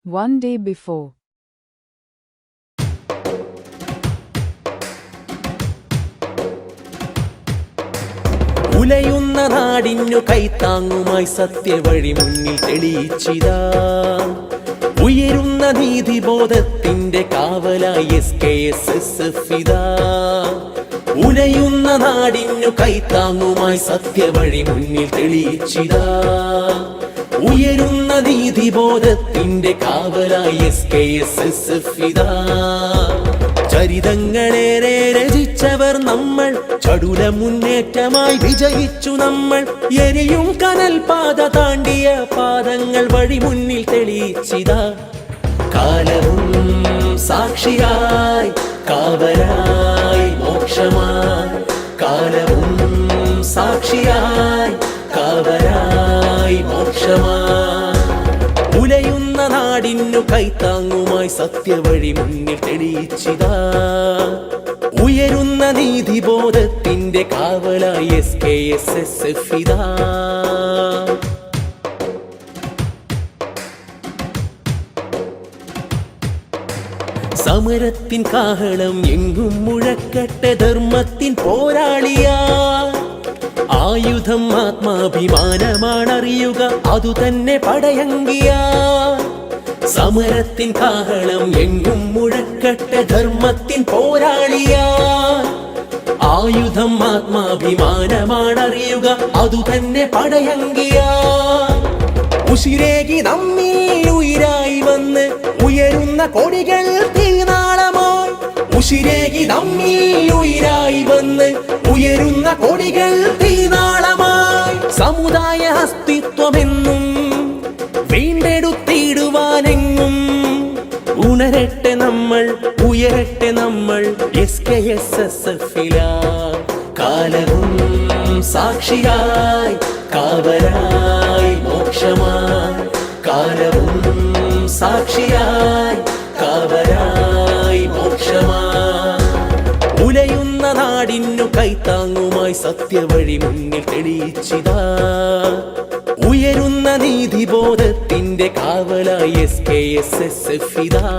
One day before. ഉലയുന്ന നാടിനു കൈത്താങ്ങുമായി സത്യവഴി മുന്നിൽ തെളിയിച്ചിതാ. ഉയരുന്ന നീതിബോധത്തിന്റെ കാവലായി SKSSF ഇതാ. ഉലയുന്ന നാടിനു കൈത്താങ്ങുമായി സത്യവഴി മുന്നിൽ തെളിയിച്ചിതാ. ഉയരുന്ന നീതിബോധത്തിന്റെ കാവലായി SKSSF ഇതാ. ചരിതങ്ങളേറെ രചിച്ചവർ നമ്മൾ, ചടുല മുന്നേറ്റമായി വിജയിച്ചു നമ്മൾ. എരിയും കനൽ പാത താണ്ടിയ പാദങ്ങൾ വഴി മുന്നിൽ തെളിയിച്ചിതാ. കാലവും സാക്ഷിയായി കാവലായി മോക്ഷമായി. കാലവും സാക്ഷിയായി കാവലായി മോക്ഷമായി. ഉലയുന്ന നാടിനു കൈത്താങ്ങുമായി സത്യവഴി മുന്നിൽ തെളിയിച്ചിതാ. ഉയരുന്ന നീതിബോധത്തിന്റെ കാവലായി SKSSF ഇതാ. സമരത്തിൻ കാഹളം എങ്ങും മുഴക്കട്ടെ, ധർമ്മത്തിൻ പോരാളിയാ. ആയുധം ആത്മാഭിമാനമാണറിയുക, അതുതന്നെ പടയങ്കിയാ. സമരത്തിൻ കാഹളം എങ്ങും മുഴക്കട്ടെ, ധർമ്മത്തിൻ പോരാളിയാ. ആയുധം ആത്മാഭിമാനമാണറിയുക, അതുതന്നെ പടയങ്കിയാ. ഉശിരേകി നമ്മിൽ ഉയിരായി വന്ന് ഉയരുന്ന കൊടികൾ തീനാളമായി. ഉശിരേകി നമ്മിൽ ഉയിരായി വന്ന് ഉയരുന്ന കൊടികൾ തീനാളമായി. സമുദായ അസ്തിത്വമെന്നും വീണ്ടെടുത്തിടുവാനെങ്ങും ഉണരട്ടെ നമ്മൾ, ഉയരട്ടെ നമ്മൾ SKSSFിലാ. കാലവും സാക്ഷിയായി കാവലായി മോക്ഷമായി. കാലവും സാക്ഷിയായി കാവലായി മോക്ഷമായി. ഉലയുന്ന നാടിനു കൈത്താങ്ങുമായി സത്യവഴി മുന്നിൽ തെളിയിച്ചിതാ. ഉയരുന്ന നീതിബോധത്തിന്റെ കാവലായി SKSSF ഇതാ.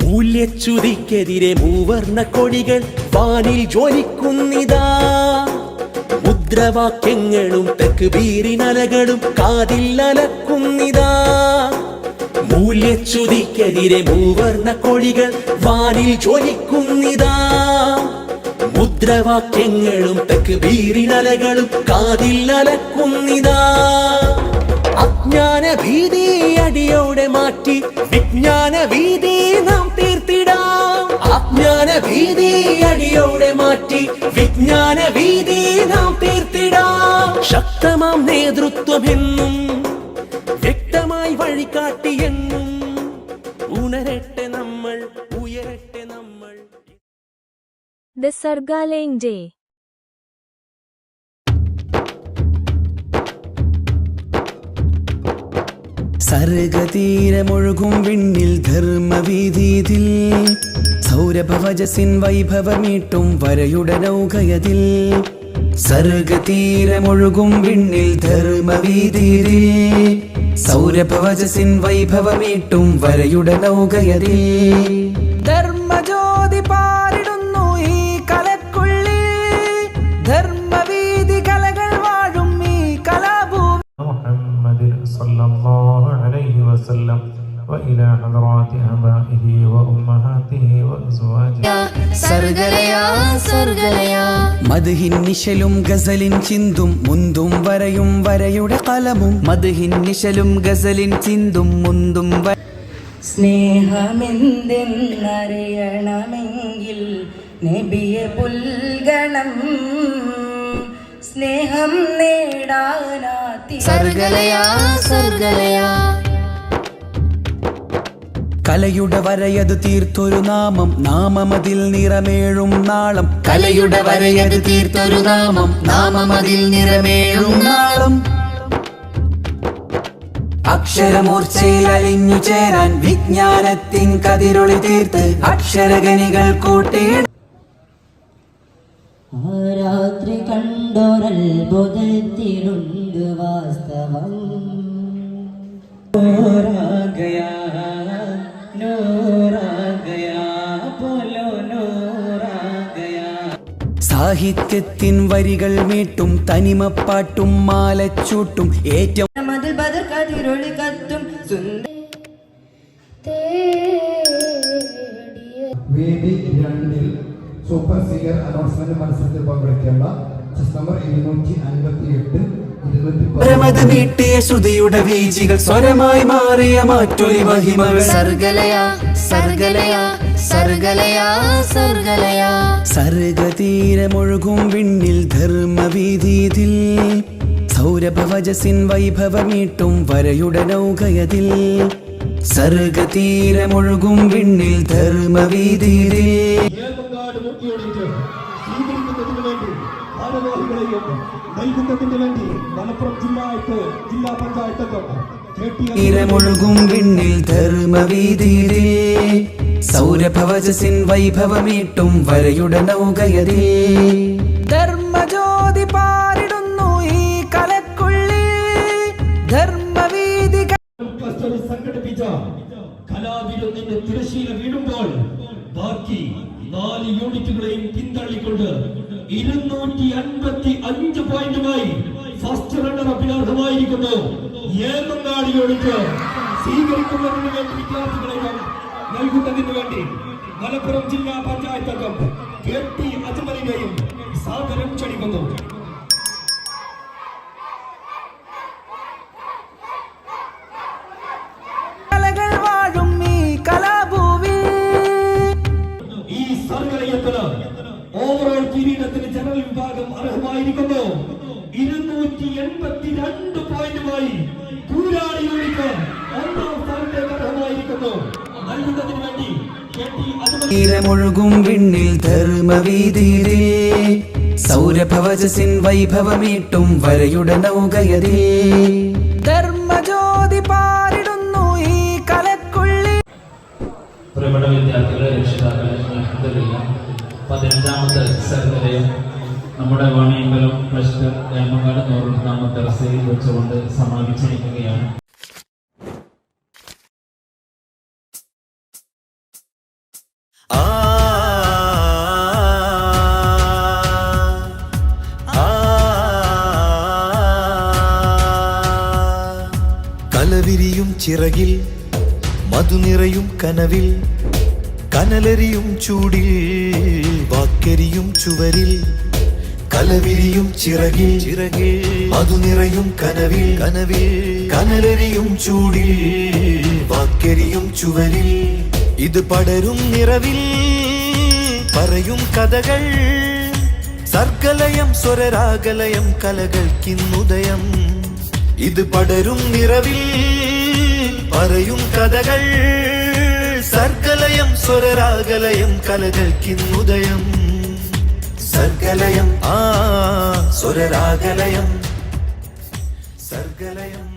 മൂല്യച്യുതിക്കെതിരെ മൂവർണ്ണ കൊടികൾ വാനിൽ ജ്വലിക്കുന്നിതാ. മുദ്രാവാക്യങ്ങളും തക്ബീറിനലകളും കാതിൽ അലക്കുന്നിതാ. മൂല്യച്യുതിക്കെതിരെ മൂവർണ്ണ കൊടികൾ വാനിൽ ജ്വലിക്കുന്നിതാ. മുദ്രാവാക്യങ്ങളും തക്ബീറിനലകളും കാതിൽ അലക്കുന്നിതാ. അജ്ഞാന ഭീതി അടിയോടെ മാറ്റി വിജ്ഞാന വീതി നാം തീർത്തിടാം. അജ്ഞാന ഭീതി അടിയോടെ മാറ്റി വിജ്ഞാന വീതി നാം തീർത്തിടാം. ശക്തമാം നേതൃത്വമെന്നും വ്യക്തമായി വഴികാട്ടിയെന്നും ഉണരട്ടെ നമ്മൾ, ഉയരട്ടെ നമ്മൾ. The Sargalaying Day. സർഗതീരമൊഴുകും വിണ്ണിൽ ധർമ്മവീതിയിൽ സൗരഭവജസിൻ വൈഭവമീട്ടും വരയുടെ നൗകയതിൽ. സർഗതീരമൊഴുകും വിണ്ണിൽ ധർമ്മവീതിയിൽ സൗരഭവജസിൻ വൈഭവമീട്ടും വരയുടെ നൗകയതിൽ. ധർമ്മജ്യോതി പാരിടുന്നു ഈ കലക്കുള്ളിൽ, ധർമ്മവീതി കലകൾ വാഴും ഈ കലാഭൂമി. മുഹമ്മദിൻ സല്ലല്ലാഹു അലൈഹി വസല്ലം وإلى حضرات آبائه وأمهاته وأزواجه. മദ്ഹിൻ നിശലും ഗസലിൻ ചിന്തും മുന്തും വരയും വരയുടെ കലമും. മദ്ഹിൻ നിശലും ഗസലിൻ ചിന്തും മുന്തും. സ്നേഹമെന്തെന്നറിയണമെങ്കിൽ നബിയെ പുൽഗണം, സ്നേഹം നേടാനാത്തി. കലയുടെ വരയത് തീർത്തൊരു നാമം, നാമമതിൽ നിറമേഴും നാളം. കലയുടെ വരയത് തീർത്തൊരു നാമം, നാമമതിൽ നിറമേഴും നാളം. അക്ഷരമൂർച്ചയിൽ അലിഞ്ഞു ചേരാൻ വിജ്ഞാനത്തിൻ കതിരൊളി തീർത്ത് അക്ഷരഗനികൾ കൂട്ടിയിട. രാത്രി കണ്ട കണ്ടോരത്ഭുതത്തിലുണ്ട് വാസ്തവം. നൂറാ ഗയാ പോലോ നൂറാ ഗയാ. സാഹിത്യത്തിൻ വരികൾ മീട്ടും തനിമപ്പാട്ടും മാലച്ചൂട്ടും ഏറ്റവും മതിൽ ബദർ കതിരൊളി കത്തും സുന്ദര വേദി 2 സൂപ്പർ സിംഗർ അനൗൺസ്മെന്റ് മത്സരത്തിൽ പങ്കെടുക്കേണ്ട ചെസ് നമ്പർ 258 പരമത വീട്ടിയ ശ്രുതിയുടെ വീജികൾ സ്വരമായി മാറിയ മാറ്റൊലി മഹിമകൾ. സർഗലയാ സർഗലയാ സർഗലയാ സർഗലയാ. സർഗതീരമൊഴുകും വിണ്ണിൽ ധർമ്മവീതിയിൽ സൗരഭവജസിൻ വൈഭവമീട്ടും വരയുടെ നൗകയതിൽ. സർഗതീരമൊഴുകും വിണ്ണിൽ ധർമ്മവീതിയിൽ തീരമൊഴുകും വിണ്ണിൽ ധർമ്മവീതിയിൽ സൗരഭവജസിൻ വൈഭവമീട്ടും വരയുടെ നൗകയതിൽ. ധർമ്മജ്യോതി പാരിടുന്നു ഈ കലക്കുള്ളിൽ ധർമ്മവീതി സംഘടിപ്പിച്ച കലാവിരുന്നിന്റെ തിരശീല വീടുമ്പോൾ ബാക്കി 4 യൂണിറ്റുകളെയും പിന്തള്ളിക്കൊണ്ട് 255 പോയിന്റുമായി ഫസ്റ്റ് റണ്ണർ അഭിലാഷമായിരിക്കുന്നു ഏമങ്ങാടി യൂണിറ്റ്. സ്വീകരിക്കുന്നതിന് വേണ്ടി വിദ്യാർത്ഥികളെയും നൽകുന്നതിന് വേണ്ടി മലപ്പുറം ജില്ലാ പഞ്ചായത്ത് അംഗം KT അജ്മലിനെയും സാദരം ക്ഷണിക്കുന്നു. ഈ സർഗലയത്തിന് ഓവറോൾ കിരീടത്തിന് ജനറൽ വിഭാഗം അർഹമായിരിക്കുന്നു 282 പോയിന്റുമായി കൂരാടി യൂണിറ്റ് 1ാം സ്ഥാനത്തേക്ക് അർഹമായിരിക്കുന്നു. നൽകുന്നതിന് വേണ്ടി തീരമൊഴുകും വിണ്ണിൽ ധർമ്മവീതിയിൽ സൗരഭവജസിൻ വൈഭവമീട്ടും വരയുടെ നൗകയതിൽ. ധർമ്മജ്യോതി പാരിടുന്നു ഈ കലക്കുള്ളിൽ. പ്രിയപ്പെട്ട വിദ്യാർത്ഥികളെ, രക്ഷിതാക്കളെ, അൽഹംദുലില്ലാ 15ാമത്തെ സർഗലയം നമ്മുടെ വാണിയമ്പലം പ്രശ്നം ഏമങ്ങാട് നൂറുനാമ ദർസയിൽ വെച്ചുകൊണ്ട് സമാപിച്ചിരിക്കുകയാണ്. കലവിരിയും ചിറകിൽ മധുനിറയും കനവിൽ കനലരിയും ചൂടിൽ വാക്കരിയും ചുവരിൽ. കലവിരിയും ചിറകിൽ മധുനിറയും കനവിൽ കനലരിയും ചൂടിൽ വാക്കരിയും ചുവരിൽ. ഇത് പടരും നിറവിൽ പറയും കഥകൾ സർഗലയം സ്വരരാഗലയം കലകൾക്കിന്നുദയം. ഇത് പടരും നിറവിൽ പറയും കഥകൾ സർഗലയം സ്വരരാഗലയം കലകൾക്കിന്നുദയം. സർഗലയം സ്വരരാഗലയം സർഗലയം.